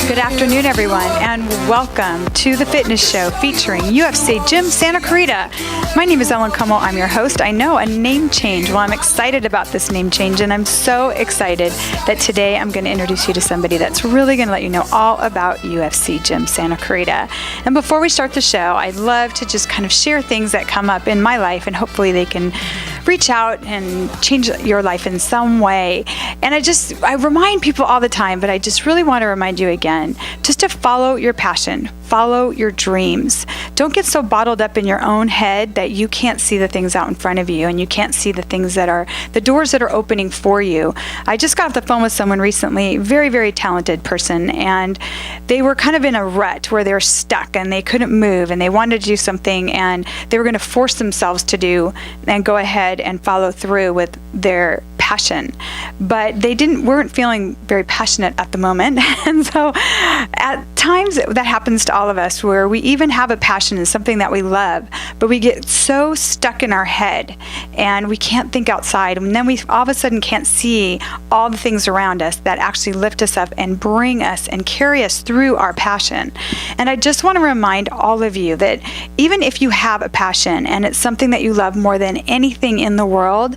Good afternoon, everyone, and welcome to the fitness show featuring UFC Gym Santa Clarita. My name is Ellen Kummel. I'm your host. I know, a name change. Well, I'm excited about this name change, and I'm so excited that today I'm going to introduce you to somebody that's really going to let you know all about UFC Gym Santa Clarita. And before we start the show, I'd love to just kind of share things that come up in my life, and hopefully they can reach out and change your life in some way. And I remind people all the time, but I just really want to remind you again, just to follow your passion, follow your dreams. Don't get so bottled up in your own head that you can't see the things out in front of you and you can't see the things that are, the doors that are opening for you. I just got off the phone with someone recently, very, very talented person, and they were kind of in a rut where they were stuck and they couldn't move and they wanted to do something and they were going to force themselves to do and go ahead and follow through with their passion, but they weren't feeling very passionate at the moment. And so at times that happens to all of us, where we even have a passion in something that we love, but we get so stuck in our head and we can't think outside, and then we all of a sudden can't see all the things around us that actually lift us up and bring us and carry us through our passion. And I just want to remind all of you that even if you have a passion and it's something that you love more than anything in the world,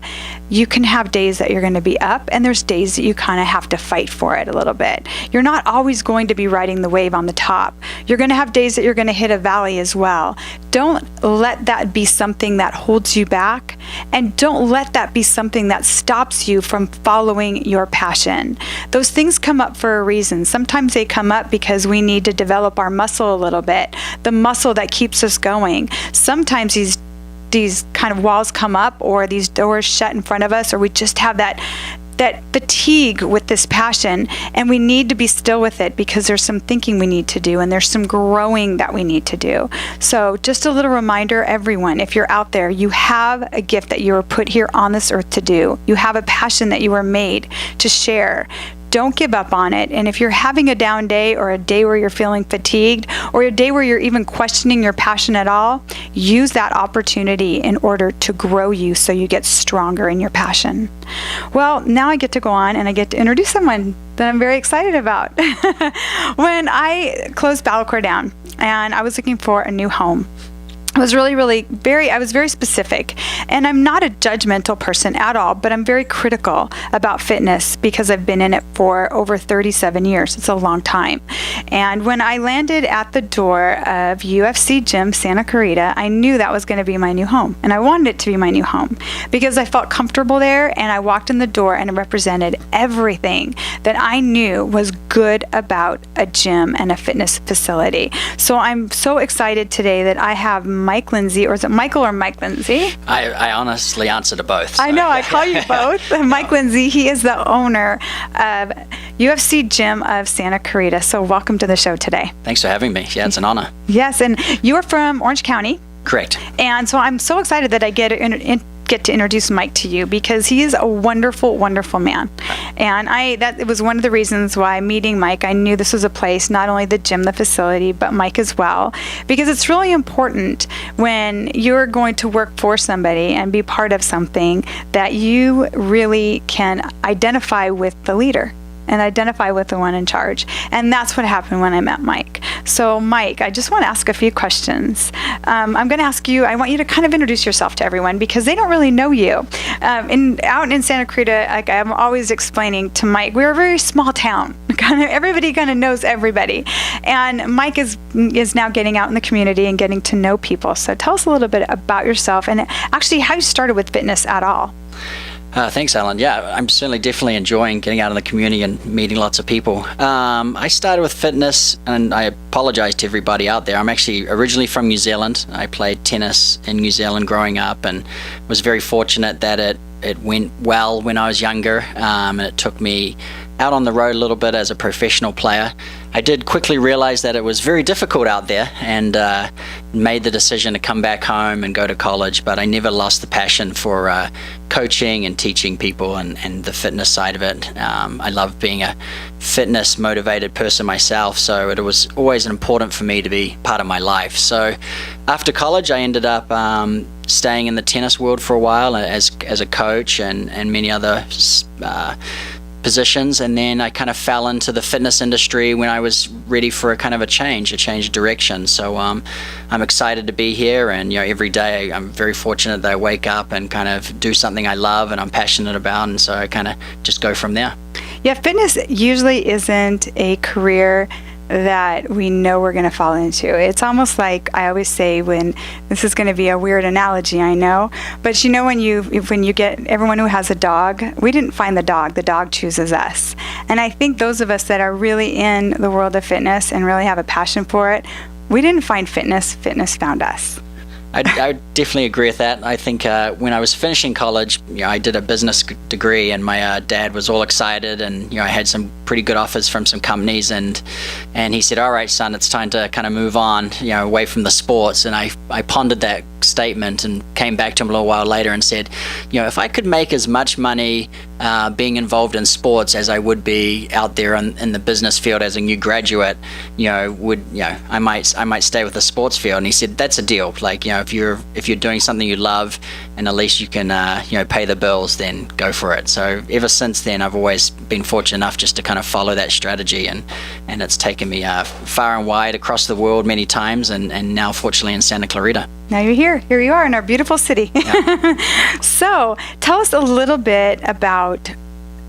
you can have days that you're going to be up, and there's days that you kind of have to fight for it a little bit. You're not always going to be riding the wave on the top. You're going to have days that you're going to hit a valley as well. Don't let that be something that holds you back, and don't let that be something that stops you from following your passion. Those things come up for a reason. Sometimes they come up because we need to develop our muscle a little bit, the muscle that keeps us going. Sometimes these kind of walls come up, or these doors shut in front of us, or we just have that fatigue with this passion, and we need to be still with it because there's some thinking we need to do and there's some growing that we need to do. So just a little reminder, everyone, if you're out there, you have a gift that you were put here on this earth to do. You have a passion that you were made to share. Don't give up on it. And if you're having a down day, or a day where you're feeling fatigued, or a day where you're even questioning your passion at all, use that opportunity in order to grow you so you get stronger in your passion. Well, now I get to go on and I get to introduce someone that I'm very excited about. When I closed BalaCore down and I was looking for a new home, I was very specific, and I'm not a judgmental person at all, but I'm very critical about fitness because I've been in it for over 37 years. It's a long time. And when I landed at the door of UFC Gym Santa Clarita, I knew that was going to be my new home, and I wanted it to be my new home because I felt comfortable there, and I walked in the door and it represented everything that I knew was good about a gym and a fitness facility. So I'm so excited today that I have Mike Lindsay, or is it Michael or Mike Lindsay? I honestly answer to both. So. I know, I call you both. Mike Lindsay, he is the owner of UFC Gym of Santa Clarita. So welcome to the show today. Thanks for having me. Yeah, it's an honor. Yes, and you are from Orange County. Correct. And so I'm so excited that I get to introduce Mike to you because he is a wonderful, wonderful man. And it was one of the reasons why meeting Mike, I knew this was a place, not only the gym, the facility, but Mike as well, because it's really important when you're going to work for somebody and be part of something that you really can identify with the leader and identify with the one in charge. And that's what happened when I met Mike. So Mike, I just want to ask a few questions. I'm going to ask you, I want you to kind of introduce yourself to everyone because they don't really know you. Out in Santa Clarita, like I'm always explaining to Mike, we're a very small town. Everybody kind of knows everybody. And Mike is now getting out in the community and getting to know people. So tell us a little bit about yourself and actually how you started with fitness at all. Thanks, Alan. Yeah, I'm certainly definitely enjoying getting out in the community and meeting lots of people. I started with fitness, and I apologize to everybody out there. I'm actually originally from New Zealand. I played tennis in New Zealand growing up and was very fortunate that it went well when I was younger, and it took me out on the road a little bit as a professional player. I did quickly realize that it was very difficult out there and made the decision to come back home and go to college, but I never lost the passion for coaching and teaching people and the fitness side of it. I love being a fitness motivated person myself, so it was always important for me to be part of my life. So after college, I ended up staying in the tennis world for a while as a coach and many other positions, and then I kind of fell into the fitness industry when I was ready for a kind of a change of direction. So I'm excited to be here, and every day I'm very fortunate that I wake up and kind of do something I love and I'm passionate about, and so I kind of just go from there. Yeah, fitness usually isn't a career that we know we're going to fall into. It's almost like, I always say, when this is going to be a weird analogy, I know, but when you get everyone who has a dog, we didn't find the dog chooses us. And I think those of us that are really in the world of fitness and really have a passion for it, we didn't find fitness found us. I definitely agree with that. I think when I was finishing college, I did a business degree, and my dad was all excited, and I had some pretty good offers from some companies, and he said, "All right, son, it's time to kind of move on, away from the sports." And I pondered that statement and came back to him a little while later and said, if I could make as much money being involved in sports as I would be out there in the business field as a new graduate, I might stay with the sports field. And he said, "That's a deal. Like, if you're doing something you love, and at least you can pay the bills, then go for it." So ever since then, I've always been fortunate enough just to kind of follow that strategy, and it's taken me far and wide across the world many times, and now fortunately in Santa Clarita. Now you're here. Here you are in our beautiful city. Yeah. So tell us a little bit about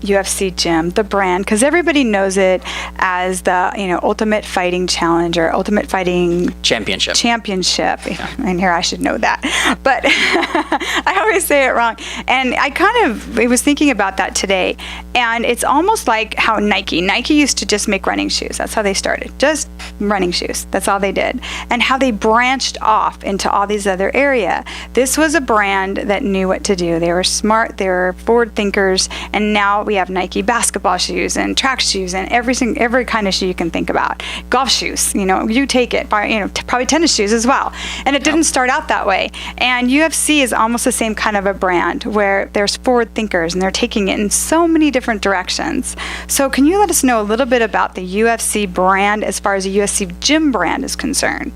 UFC Gym, the brand, because everybody knows it as the Ultimate Fighting Challenge or Ultimate Fighting Championship. Yeah. And here I should know that, but I always say it wrong. And I was thinking about that today, and it's almost like how Nike used to just make running shoes. That's how they started, just running shoes. That's all they did, and how they branched off into all these other areas. This was a brand that knew what to do. They were smart. They were forward thinkers, and now we have Nike basketball shoes and track shoes and every kind of shoe you can think about. Golf shoes, you take it, probably tennis shoes as well. And it didn't start out that way. And UFC is almost the same kind of a brand where there's forward thinkers and they're taking it in so many different directions. So can you let us know a little bit about the UFC brand as far as the UFC Gym brand is concerned?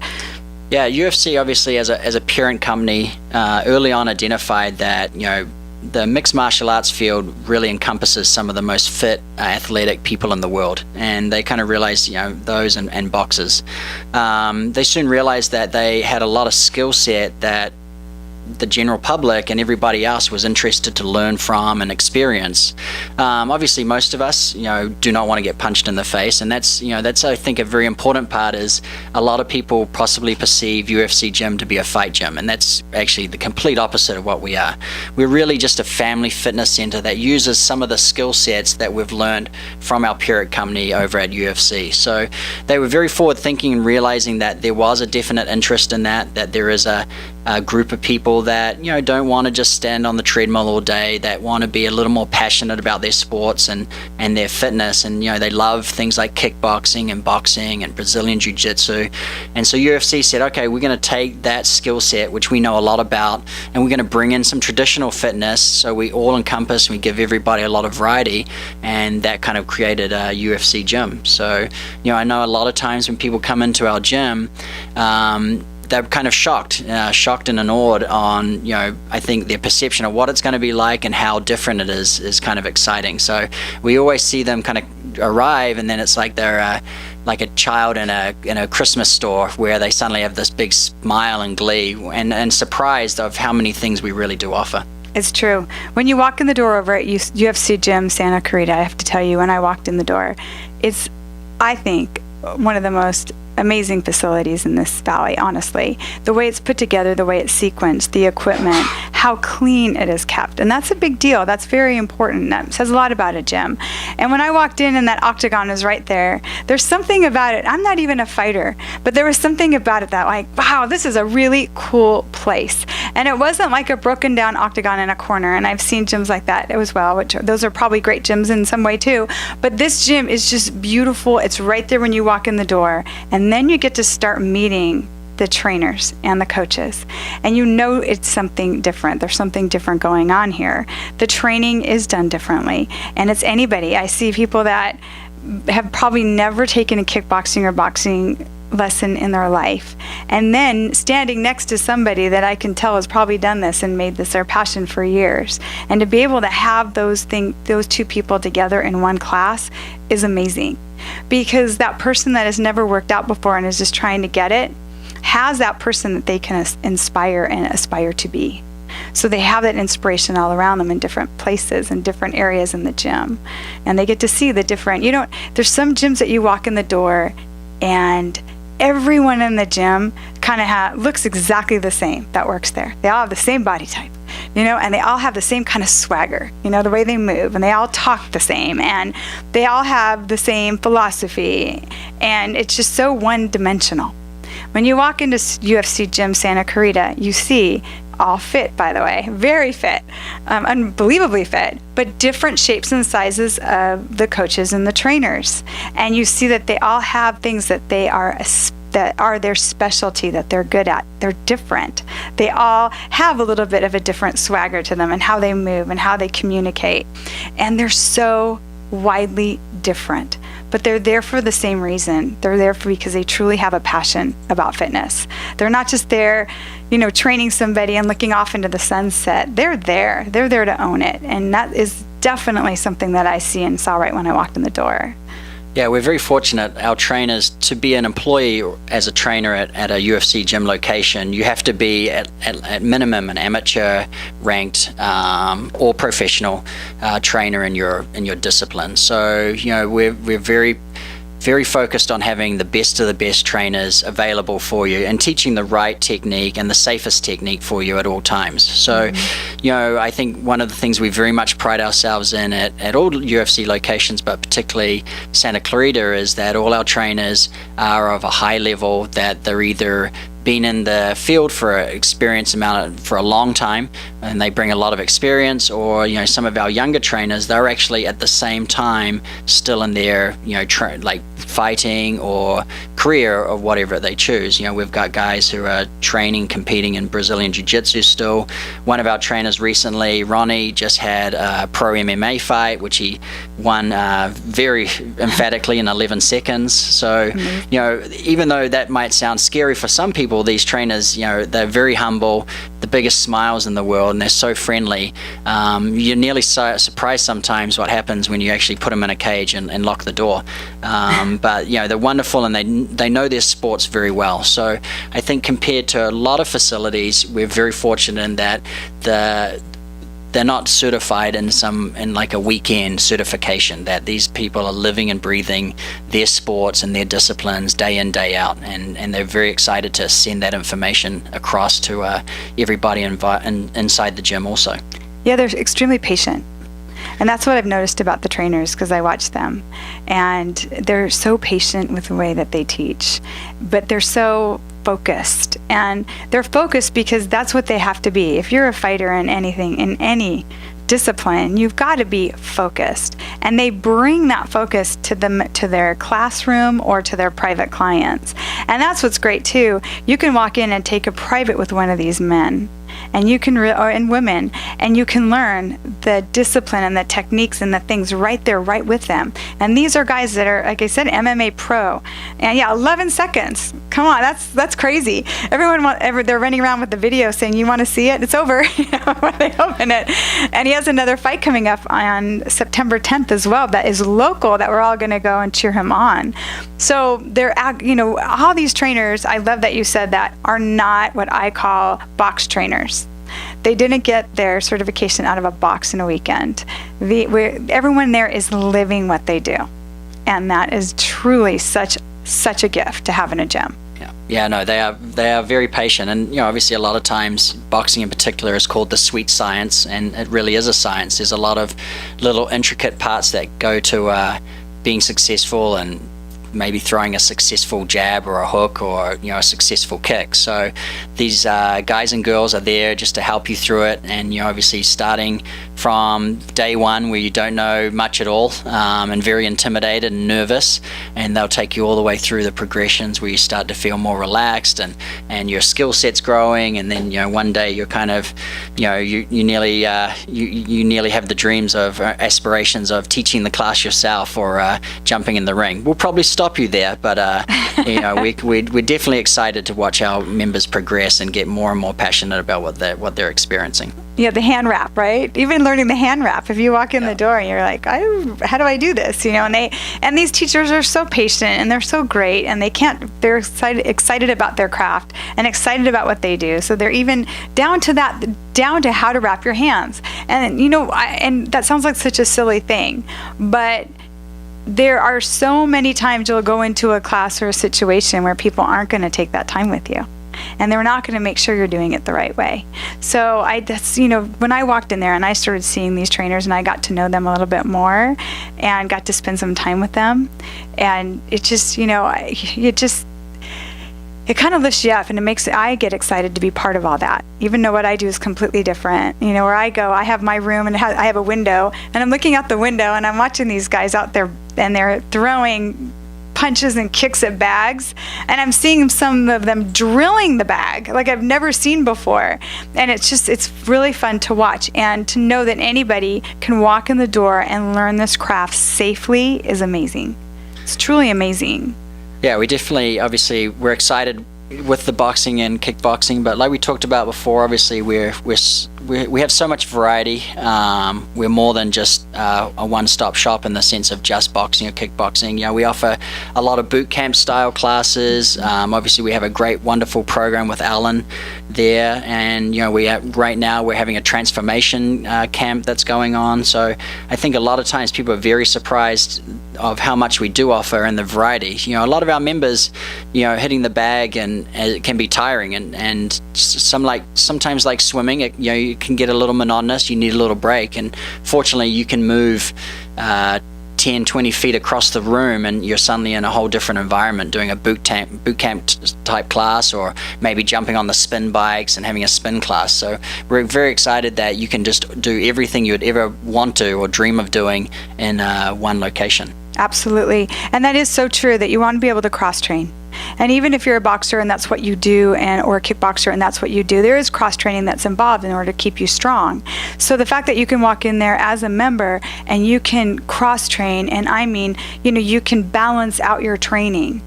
Yeah, UFC obviously as a parent company early on identified that the mixed martial arts field really encompasses some of the most fit, athletic people in the world, and they kind of realized, those and boxers. They soon realized that they had a lot of skill set that the general public and everybody else was interested to learn from and experience. Obviously, most of us, do not want to get punched in the face, and that's I think a very important part. Is a lot of people possibly perceive UFC Gym to be a fight gym, and that's actually the complete opposite of what we are. We're really just a family fitness center that uses some of the skill sets that we've learned from our parent company over at UFC. So they were very forward thinking and realizing that there was a definite interest in that there is a group of people that don't want to just stand on the treadmill all day, that want to be a little more passionate about their sports and their fitness, and they love things like kickboxing and boxing and Brazilian Jiu-Jitsu. And so UFC said, okay, we're going to take that skill set, which we know a lot about, and we're going to bring in some traditional fitness, so we all encompass and we give everybody a lot of variety, and that kind of created a UFC Gym. So I know a lot of times when people come into our gym, they're kind of shocked and awed on, I think their perception of what it's going to be like and how different it is kind of exciting. So we always see them kind of arrive, and then it's like they're like a child in a Christmas store where they suddenly have this big smile and glee and surprised of how many things we really do offer. It's true. When you walk in the door over at UFC Gym Santa Clarita, I have to tell you, when I walked in the door, it's, I think, one of the most amazing facilities in this valley, honestly. The way it's put together, the way it's sequenced, the equipment, how clean it is kept. And that's a big deal. That's very important. That says a lot about a gym. And when I walked in and that octagon is right there, there's something about it. I'm not even a fighter, but there was something about it that, like, wow, this is a really cool place. And it wasn't like a broken down octagon in a corner. And I've seen gyms like that as well, which those are probably great gyms in some way too. But this gym is just beautiful. It's right there when you walk in the door. And then you get to start meeting the trainers and the coaches, and it's something different. There's something different going on here. The training is done differently, and it's anybody. I see people that have probably never taken a kickboxing or boxing lesson in their life. And then standing next to somebody that I can tell has probably done this and made this their passion for years. And to be able to have those two people together in one class is amazing. Because that person that has never worked out before and is just trying to get it has that person that they can inspire and aspire to be. So they have that inspiration all around them in different places and different areas in the gym. And they get to see the different, there's some gyms that you walk in the door and everyone in the gym kind of looks exactly the same that works there. They all have the same body type, and they all have the same kind of swagger, the way they move, and they all talk the same, and they all have the same philosophy, and it's just so one-dimensional. When you walk into UFC Gym Santa Clarita, you see all fit, by the way, very fit, unbelievably fit, but different shapes and sizes of the coaches and the trainers. And you see that they all have things that are their specialty, that they're good at. They're different. They all have a little bit of a different swagger to them and how they move and how they communicate. And they're so widely different, but they're there for the same reason. They're there because they truly have a passion about fitness. They're not just there, training somebody and looking off into the sunset. They're there to own it. And that is definitely something that I see and saw right when I walked in the door. Yeah, we're very fortunate, our trainers, to be an employee as a trainer at a UFC gym location. You have to be at minimum an amateur ranked or professional trainer in your discipline. So we're very focused on having the best of the best trainers available for you and teaching the right technique and the safest technique for you at all times. So, I think one of the things we very much pride ourselves in at all UFC locations, but particularly Santa Clarita, is that all our trainers are of a high level, that they're either been in the field for a long time and they bring a lot of experience, or some of our younger trainers, they're actually at the same time still in their fighting or career or whatever they choose. We've got guys who are competing in Brazilian Jiu-Jitsu still. One of our trainers recently, Ronnie, just had a pro MMA fight, which he won very emphatically in 11 seconds. So, even though that might sound scary for some people, these trainers, they're very humble, the biggest smiles in the world, and they're so friendly. You're nearly surprised sometimes what happens when you actually put them in a cage and lock the door. But they're wonderful, and they know their sports very well. So I think compared to a lot of facilities, we're very fortunate in that they're not certified in like a weekend certification, that these people are living and breathing their sports and their disciplines day in, day out, and they're very excited to send that information across to everybody inside the gym also. Yeah, they're extremely patient. And that's what I've noticed about the trainers, because I watch them, and they're so patient with the way that they teach, but they're so focused, and they're focused because that's what they have to be. If you're a fighter in anything, in any discipline, you've got to be focused, and they bring that focus to their classroom or to their private clients. And that's what's great too. You can walk in and take a private with one of these men, and you can and women, and you can learn the discipline and the techniques and the things right there, right with them. And these are guys that are, like I said, MMA pro, and 11 seconds. Come on, that's crazy. They're running around with the video saying, "You want to see it? It's over." When they open it. And he has another fight coming up on September 10th as well. That is local. That we're all going to go and cheer him on. So they're, all these trainers. I love that you said that, are not what I call box trainers. They didn't get their certification out of a box in a weekend. Everyone there is living what they do, and that is truly such a gift to have in a gym. Yeah, no, they are very patient, and obviously a lot of times boxing in particular is called the sweet science, and it really is a science. There's a lot of little intricate parts that go to being successful, and maybe throwing a successful jab or a hook, or a successful kick. So these guys and girls are there just to help you through it, and obviously starting from day one where you don't know much at all and very intimidated and nervous, and they'll take you all the way through the progressions where you start to feel more relaxed and your skill set's growing, and then one day you're kind of you nearly have the dreams of aspirations of teaching the class yourself or jumping in the ring. We'll probably stop you there, but we're definitely excited to watch our members progress and get more and more passionate about what they're experiencing. Yeah, the hand wrap, right? Even learning the hand wrap. If you walk in the door and you're like, how do I do this? And these teachers are so patient and they're so great, and they're excited about their craft and excited about what they do. So they're even down to how to wrap your hands. And and that sounds like such a silly thing, but there are so many times you'll go into a class or a situation where people aren't going to take that time with you, and they're not going to make sure you're doing it the right way. So when I walked in there and I started seeing these trainers and I got to know them a little bit more and got to spend some time with them, and it just, it kind of lifts you up, and I get excited to be part of all that, even though what I do is completely different. Where I go, I have my room and I have a window, and I'm looking out the window and I'm watching these guys out there, and they're throwing punches and kicks at bags, and I'm seeing some of them drilling the bag like I've never seen before. And it's really fun to watch, and to know that anybody can walk in the door and learn this craft safely is amazing. It's truly amazing. Yeah, obviously we're excited with the boxing and kickboxing, but like we talked about before, obviously we have so much variety. We're more than just a one-stop shop in the sense of just boxing or kickboxing. We offer a lot of boot camp style classes. Obviously we have a great, wonderful program with Alan there, and right now we're having a transformation camp that's going on. So I think a lot of times people are very surprised of how much we do offer and the variety. A lot of our members, hitting the bag and it can be tiring, and sometimes like swimming, you can get a little monotonous. You need a little break, and fortunately you can move 10-20 feet across the room and you're suddenly in a whole different environment doing a boot camp type class, or maybe jumping on the spin bikes and having a spin class. So we're very excited that you can just do everything you'd ever want to or dream of doing in one location. Absolutely. And that is so true, that you want to be able to cross train. And even if you're a boxer and that's what you do, or a kickboxer and that's what you do, there is cross training that's involved in order to keep you strong. So the fact that you can walk in there as a member and you can cross train, and you can balance out your training.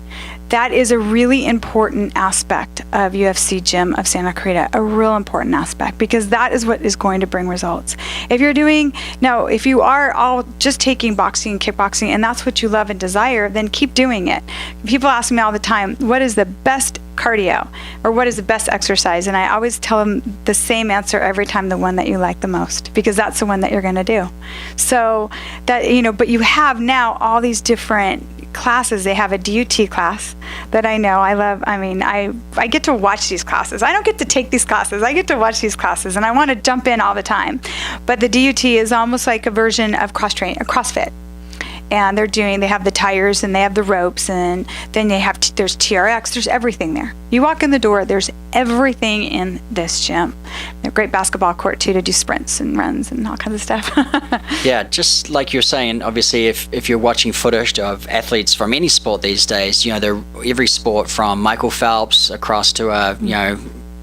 That is a really important aspect of UFC Gym of Santa Clarita, a real important aspect, because that is what is going to bring results. If you are all just taking boxing and kickboxing and that's what you love and desire, then keep doing it. People ask me all the time, what is the best cardio, or what is the best exercise? And I always tell them the same answer every time, the one that you like the most, because that's the one that you're going to do. So that, but you have now all these different classes. They have a DUT class that I know I love. I get to watch these classes. I don't get to take these classes. I get to watch these classes, and I want to jump in all the time. But the DUT is almost like a version of CrossFit. And they have the tires and they have the ropes, and then there's TRX, there's everything there. You walk in the door, there's everything in this gym. They have a great basketball court too, to do sprints and runs and all kinds of stuff. Yeah, just like you're saying, obviously if you're watching footage of athletes from any sport these days, every sport from Michael Phelps across to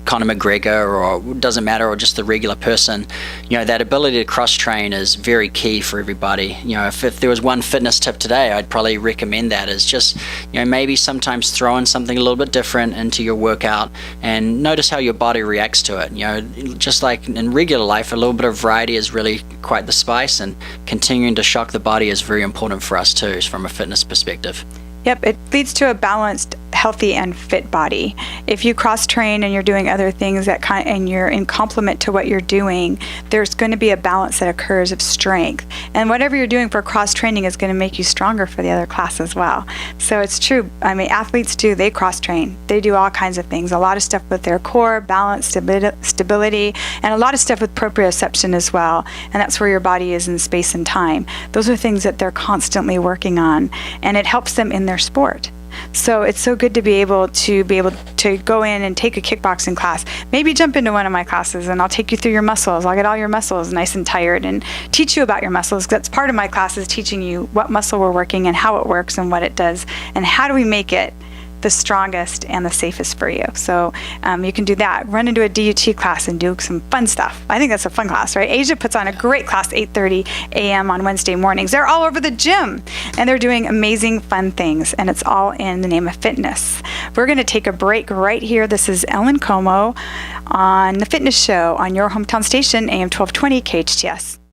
Conor McGregor, or doesn't matter, or just the regular person, that ability to cross train is very key for everybody. If there was one fitness tip today, I'd probably recommend that, is just maybe sometimes throw in something a little bit different into your workout and notice how your body reacts to it. Just like in regular life, a little bit of variety is really quite the spice, and continuing to shock the body is very important for us too, from a fitness perspective. Yep, it leads to a balanced, healthy, and fit body. If you cross-train and you're doing other things and you're in complement to what you're doing, there's going to be a balance that occurs of strength. And whatever you're doing for cross-training is going to make you stronger for the other class as well. So it's true. Athletes they cross-train. They do all kinds of things. A lot of stuff with their core, balance, stability, and a lot of stuff with proprioception as well. And that's where your body is in space and time. Those are things that they're constantly working on, and it helps them in their sport. So it's so good to be able to go in and take a kickboxing class. Maybe jump into one of my classes and I'll take you through your muscles. I'll get all your muscles nice and tired and teach you about your muscles. That's part of my class, is teaching you what muscle we're working and how it works and what it does and how do we make it the strongest and the safest for you. So you can do that. Run into a DUT class and do some fun stuff. I think that's a fun class, right? Asia puts on a great class, 8:30 a.m. on Wednesday mornings. They're all over the gym and they're doing amazing fun things, and it's all in the name of fitness. We're going to take a break right here. This is Ellen Como on The Fitness Show on your hometown station, AM 1220 KHTS.